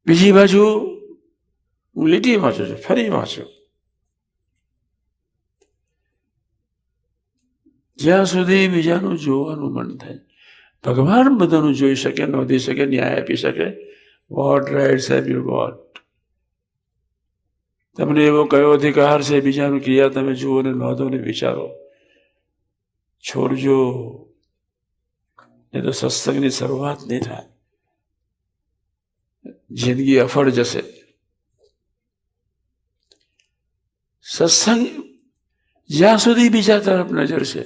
બીજી બાજુ હું લીટી વાંચું છું, ફરી વાંચું, જ્યાં સુધી બીજાનું જોવાનું મન થાય. ભગવાન બધાનું જોઈ શકે, નોંધી શકે, ન્યાય આપી શકે. What rights have you got? તમને એવો કયો અધિકાર છે બીજાનું ક્રિયા તમે જુઓ ને નોંધો ને વિચારો? છોડજો, એ તો સત્સંગની શરૂઆત નહીં થાય, જિંદગી અફળ જશે. સત્સંગ જ્યાં સુધી બીજા તરફ નજર છે,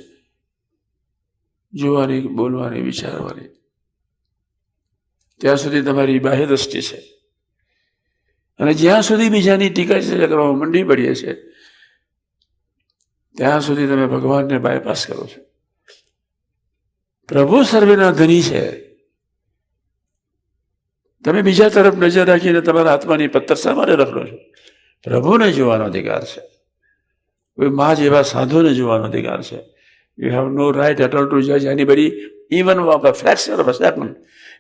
જોવાની, બોલવાની, વિચારવાની, ત્યાં સુધી તમારી બાહ્ય દ્રષ્ટિ છે. અને જ્યાં સુધી બીજાની ટીકા કરવામાં મંડી પડીએ છે, ત્યાં સુધી તમે ભગવાનને બાયપાસ કરો છો. પ્રભુ સર્વેના ધની છે. તમે બીજા તરફ નજર રાખીને તમારા આત્માની પત્તર શા માટે રખડો છો? પ્રભુને જોવાનો અધિકાર છે. કોઈ મા જેવા સાધુને જોવાનો અધિકાર છે. You have no right at all to જજ anybody, even fraction of a second.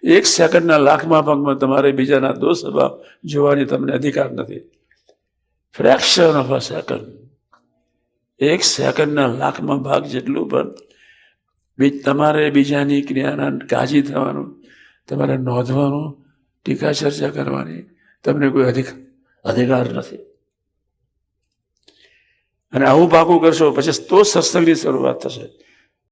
1 સેકન્ડના લાખમાં ભાગમાં તમારે બીજાના દોષ સ્વભાવ જોવાની તમને અધિકાર નથી. ફ્રેક્શન ઓફ અ સેકન્ડ, 1 સેકન્ડના લાખમાં ભાગ જેટલું પણ તમારે બીજાની ક્રિયાના કાજી થવાનું, તમારે નોંધવાનું, ટીકા ચર્ચા કરવાની તમને કોઈ અધિકાર નથી. અને આવું પાકું કરશો પછી તો સત્સંગની શરૂઆત થશે.